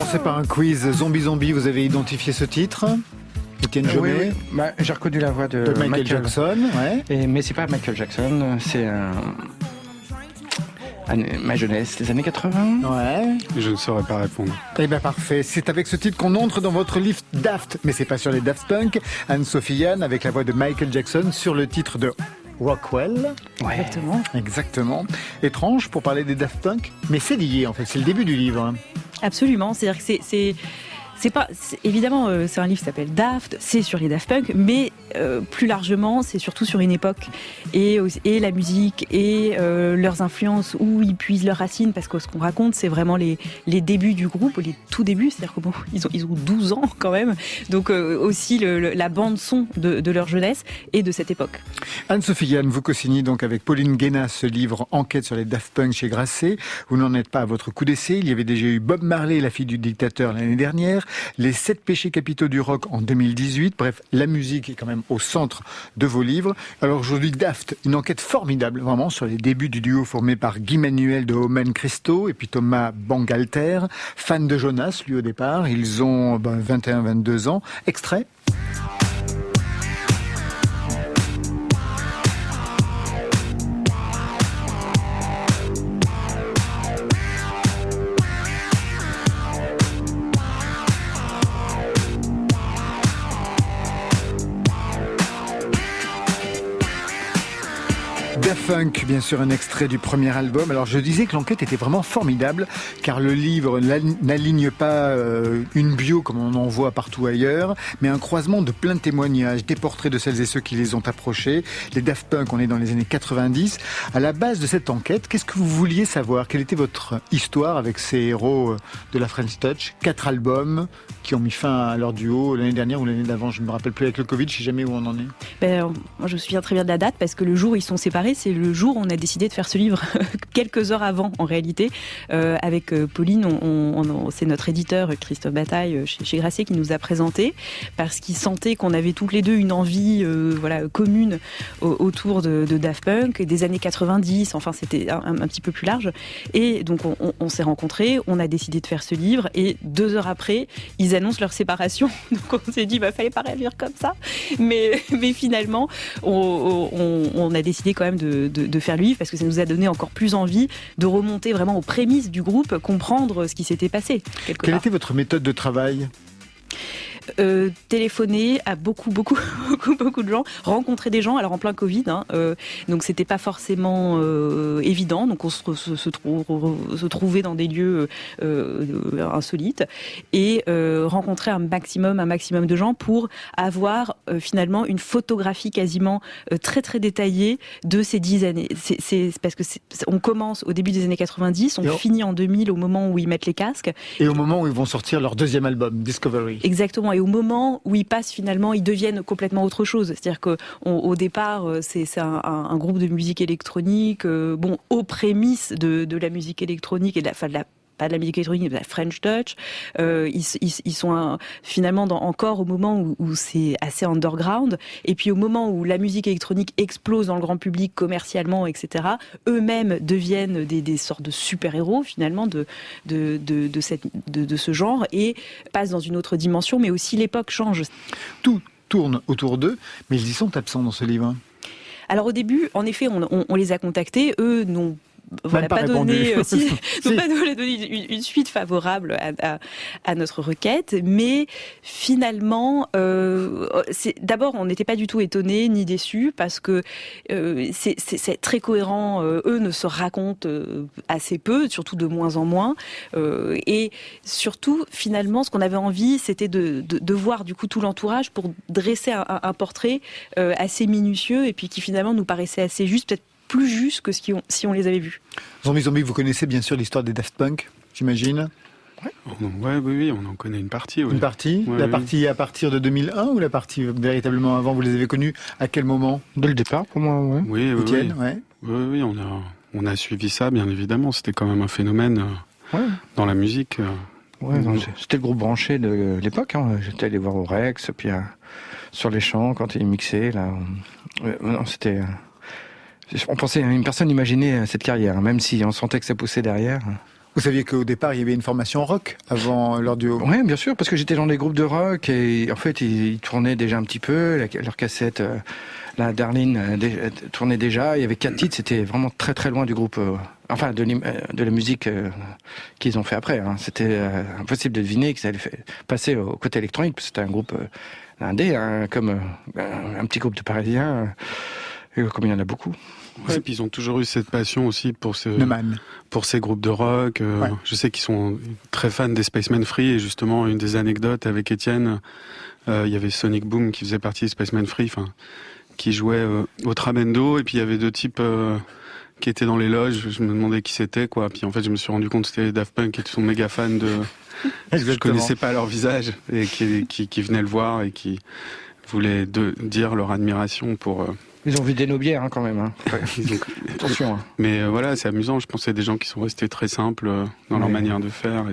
commencer par un quiz Zombie Zombie. Vous avez identifié ce titre, Étienne Jomet? Oui. J'ai reconnu la voix de Michael Jackson. Ouais. Mais c'est pas Michael Jackson, c'est ma jeunesse, les années 80. Ouais. Je ne saurais pas répondre. Eh bien parfait, c'est avec ce titre qu'on entre dans votre livre Daft, mais c'est pas sur les Daft Punk. Anne-Sophie Yann avec la voix de Michael Jackson sur le titre de Rockwell. Ouais. Exactement. Étrange pour parler des Daft Punk, mais c'est lié en fait, c'est le début du livre. Absolument, c'est-à-dire que évidemment, c'est un livre qui s'appelle Daft, c'est sur les Daft Punk, mais plus largement, c'est surtout sur une époque et la musique et leurs influences, où ils puisent leurs racines, parce que ce qu'on raconte, c'est vraiment les débuts du groupe, les tout débuts, c'est-à-dire que ils ont 12 ans quand même, donc aussi la bande son de leur jeunesse et de cette époque. Anne-Sophie Yann, vous co-signez donc avec Pauline Guénas ce livre Enquête sur les Daft Punk chez Grasset. Vous n'en êtes pas à votre coup d'essai. Il y avait déjà eu Bob Marley, la fille du dictateur, l'année dernière. Les 7 péchés capitaux du rock en 2018. Bref, la musique est quand même au centre de vos livres. Alors aujourd'hui, Daft, une enquête formidable vraiment sur les débuts du duo formé par Guy Manuel de Omen Christo et puis Thomas Bangalter, fan de Jonas lui au départ. Ils ont 21-22 ans. Extrait. Daft Punk, bien sûr, un extrait du premier album. Alors je disais que l'enquête était vraiment formidable, car le livre n'aligne pas une bio comme on en voit partout ailleurs, mais un croisement de plein de témoignages, des portraits de celles et ceux qui les ont approchés. Les Daft Punk, on est dans les années 90. À la base de cette enquête, qu'est-ce que vous vouliez savoir? Quelle était votre histoire avec ces héros de la French Touch? 4 albums qui ont mis fin à leur duo l'année dernière ou l'année d'avant, je ne me rappelle plus, avec le Covid, je ne sais jamais où on en est. Moi je me souviens très bien de la date, parce que le jour où ils sont séparés, c'est le jour où on a décidé de faire ce livre, quelques heures avant en réalité. Avec Pauline, c'est notre éditeur Christophe Bataille chez Grasset qui nous a présenté, parce qu'il sentait qu'on avait toutes les deux une envie commune autour de Daft Punk, des années 90, enfin c'était un petit peu plus large. Et donc on s'est rencontrés, on a décidé de faire ce livre, et 2 heures après, ils annoncent leur séparation. Donc on s'est dit, fallait pas réagir comme ça. Mais finalement, on a décidé quand même de faire le livre, parce que ça nous a donné encore plus envie de remonter vraiment aux prémices du groupe, comprendre ce qui s'était passé. Quelle était votre méthode de travail ? Téléphoner à beaucoup de gens, rencontrer des gens, alors en plein Covid, donc c'était pas forcément évident, donc on se trouvait dans des lieux insolites, et rencontrer un maximum de gens pour avoir finalement une photographie quasiment très très détaillée de ces 10 années. C'est parce que on commence au début des années 90, on finit en 2000 au moment où ils mettent les casques. Et au moment où ils vont sortir leur deuxième album, Discovery. Exactement. Et au moment où ils passent, finalement, ils deviennent complètement autre chose. C'est-à-dire qu'au départ, c'est un groupe de musique électronique, aux prémices de la musique électronique et pas de la musique électronique, de la French Touch. Ils sont finalement encore au moment où c'est assez underground. Et puis au moment où la musique électronique explose dans le grand public commercialement, etc., eux-mêmes deviennent des sortes de super-héros finalement de ce genre, et passent dans une autre dimension. Mais aussi l'époque change. Tout tourne autour d'eux, mais ils y sont absents dans ce livre. Alors au début, en effet, on les a contactés. Eux n'ont pas donné une suite favorable à notre requête, mais finalement, d'abord, on n'était pas du tout étonnés ni déçus, parce que c'est très cohérent. Eux ne se racontent assez peu, surtout de moins en moins, et surtout, finalement, ce qu'on avait envie, c'était de voir du coup tout l'entourage pour dresser un portrait assez minutieux, et puis qui finalement nous paraissait assez juste, peut-être plus juste que si on les avait vus. Zombie, vous connaissez bien sûr l'histoire des Daft Punk, j'imagine? Oui, on en connaît une partie. Oui. Une partie? Ouais, partie à partir de 2001 ou la partie véritablement avant? Vous les avez connus à quel moment? Dès le départ, pour moi, ouais. Oui. Étienne, Oui, on a suivi ça, bien évidemment. C'était quand même un phénomène dans la musique. C'était le groupe branché de l'époque. J'étais allé voir au Rex, puis sur les champs, quand ils mixaient, là. C'était... On pensait, une personne imaginait cette carrière, même si on sentait que ça poussait derrière. Vous saviez qu'au départ, il y avait une formation rock avant leur duo? Oui, bien sûr, parce que j'étais dans des groupes de rock et en fait, ils tournaient déjà un petit peu. Leur cassette, la Darlene, tournait déjà. Il y avait 4 titres, c'était vraiment très très loin du groupe, de la musique qu'ils ont fait après. Hein. C'était impossible de deviner qu'ils allaient passer au côté électronique, parce que c'était un groupe indé, comme un petit groupe de Parisiens, comme il y en a beaucoup. Ouais, et puis ils ont toujours eu cette passion aussi pour ces groupes de rock. Ouais. Je sais qu'ils sont très fans des Spaceman Free, et justement, une des anecdotes avec Étienne, il y avait Sonic Boom qui faisait partie des Spaceman Free, qui jouait au Trabendo, et puis il y avait 2 types qui étaient dans les loges. Je me demandais qui c'était, quoi. Puis en fait, je me suis rendu compte que c'était Daft Punk, et qui sont méga fans de... Je connaissais pas leur visage, et qui venaient le voir et qui voulaient dire leur admiration pour... Ils ont vu des nobières quand même. Hein. Attention. Hein. Mais voilà, c'est amusant. Je pense que c'est des gens qui sont restés très simples dans leur manière de faire.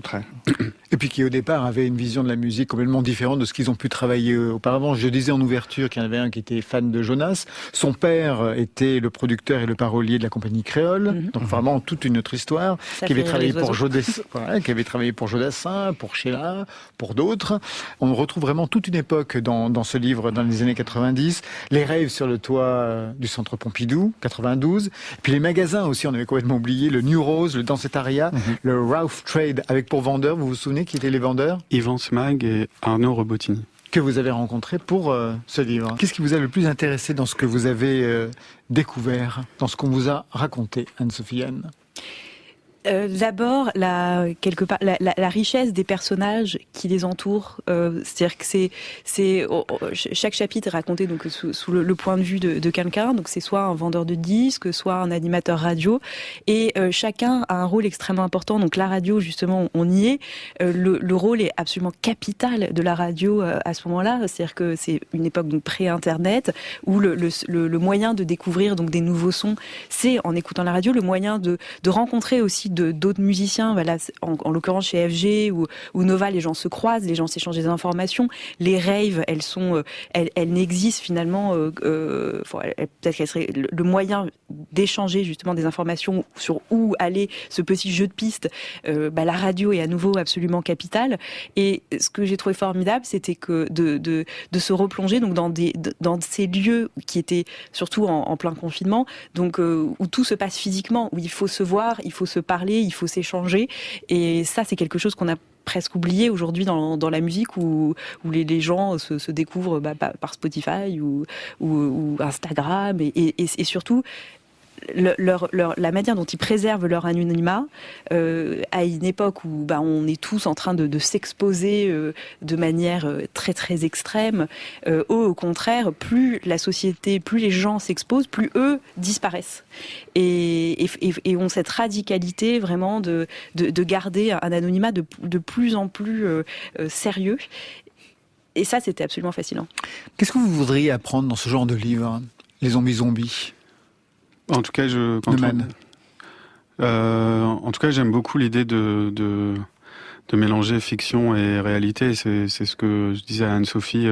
Et puis qui au départ avaient une vision de la musique complètement différente de ce qu'ils ont pu travailler auparavant. Je disais en ouverture qu'il y en avait un qui était fan de Jonas. Son père était le producteur et le parolier de la compagnie Créole. Donc vraiment toute une autre histoire. Qui avait travaillé pour Jodassin, pour Sheila, pour d'autres. On retrouve vraiment toute une époque dans ce livre dans les années 90. Les rêves sur le toit du centre Pompidou, 92. Puis les magasins aussi, on avait complètement oublié. Le New Rose, le Dancetaria, le Ralph Trade avec pour vendeurs. Vous vous souvenez qui étaient les vendeurs? Yvan Smag et Arnaud Robotini. Que vous avez rencontré pour ce livre. Qu'est-ce qui vous a le plus intéressé dans ce que vous avez découvert, dans ce qu'on vous a raconté, Anne-Sophie Anne? D'abord, la richesse des personnages qui les entourent. C'est-à-dire que chaque chapitre est raconté donc sous le point de vue de quelqu'un. Donc c'est soit un vendeur de disques, soit un animateur radio, et chacun a un rôle extrêmement important. Donc la radio, justement, on y est. Le rôle est absolument capital de la radio à ce moment-là. C'est-à-dire que c'est une époque donc pré-internet où le moyen de découvrir donc des nouveaux sons, c'est en écoutant la radio. Le moyen de rencontrer aussi d'autres musiciens, voilà, en l'occurrence chez FG ou Nova, les gens se croisent, les gens s'échangent des informations. Les raves, elles n'existent finalement, peut-être qu'elles seraient le moyen d'échanger justement des informations sur où aller, ce petit jeu de piste. La radio est à nouveau absolument capitale. Et ce que j'ai trouvé formidable, c'était que de se replonger donc dans ces lieux qui étaient surtout en plein confinement, donc où tout se passe physiquement, où il faut se voir, il faut se parler, il faut s'échanger. Et ça, c'est quelque chose qu'on a presque oublié aujourd'hui dans la musique où les gens se découvrent par Spotify ou Instagram et surtout la manière dont ils préservent leur anonymat à une époque où on est tous en train de s'exposer de manière très très extrême. Au contraire, plus la société, plus les gens s'exposent, plus eux disparaissent et ont cette radicalité vraiment de garder un anonymat de plus en plus sérieux. Et ça, c'était absolument fascinant. Qu'est-ce que vous voudriez apprendre dans ce genre de livre, les zombies? En tout cas, j'aime beaucoup l'idée de mélanger fiction et réalité. C'est ce que je disais à Anne-Sophie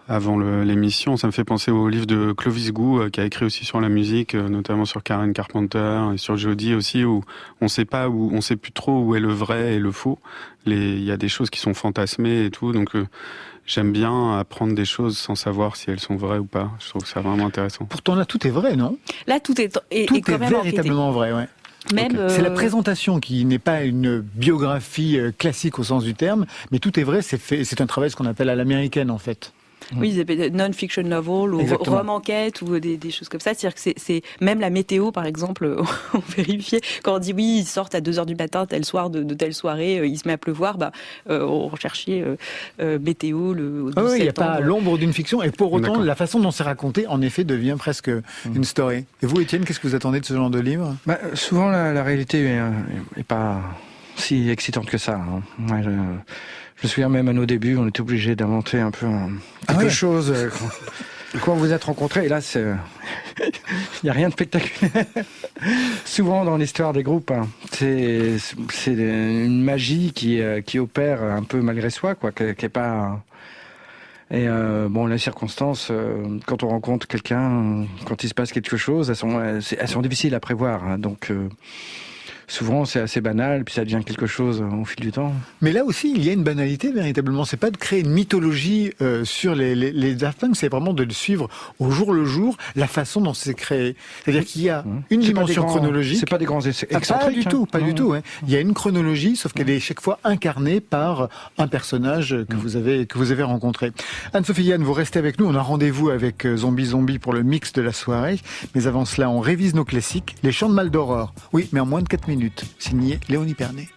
avant l'émission. Ça me fait penser au livre de Clovis Gou, qui a écrit aussi sur la musique, notamment sur Karen Carpenter et sur Jodie aussi, où on sait plus trop où est le vrai et le faux. Il y a des choses qui sont fantasmées et tout, donc j'aime bien apprendre des choses sans savoir si elles sont vraies ou pas. Je trouve ça vraiment intéressant. Pourtant là, tout est vrai, non? Là, tout est quand même véritablement vrai, ouais. Même C'est la présentation qui n'est pas une biographie classique au sens du terme, mais tout est vrai, c'est un travail ce qu'on appelle à l'américaine en fait. Oui, ils appellent non-fiction novel ou roman-enquête ou des choses comme ça. C'est-à-dire que c'est même la météo, par exemple, on vérifiait. Quand on dit oui, ils sortent à 2h du matin, tel soir de telle soirée, il se met à pleuvoir, on recherchait météo le 12 septembre. Il n'y a pas l'ombre d'une fiction. Et pour autant, la façon dont c'est raconté, en effet, devient presque une story. Et vous, Étienne, qu'est-ce que vous attendez de ce genre de livre? Souvent, la réalité n'est pas si excitante que ça. Hein. Je me souviens même à nos débuts, on était obligé d'inventer un peu quelque chose quand vous êtes rencontrés. Et là, il n'y a rien de spectaculaire. Souvent dans l'histoire des groupes, c'est une magie qui opère un peu malgré soi, quoi, qui est pas. Et les circonstances, quand on rencontre quelqu'un, quand il se passe quelque chose, elles sont difficiles à prévoir. Hein, donc souvent c'est assez banal, puis ça devient quelque chose au fil du temps. Mais là aussi, il y a une banalité véritablement. C'est pas de créer une mythologie sur les Daft Punk, c'est vraiment de le suivre au jour le jour, la façon dont c'est créé. C'est-à-dire qu'il y a une dimension chronologique. C'est pas des grands excentriques. Pas du tout, pas du tout. Hein. Il y a une chronologie, sauf qu'elle est chaque fois incarnée par un personnage que vous avez rencontré. Anne-Sophie Yann, vous restez avec nous. On a rendez-vous avec Zombie pour le mix de la soirée. Mais avant cela, on révise nos classiques. Les Chants de Maldoror. Oui, mais en moins de 4 minutes. Signé Léonie Pernet.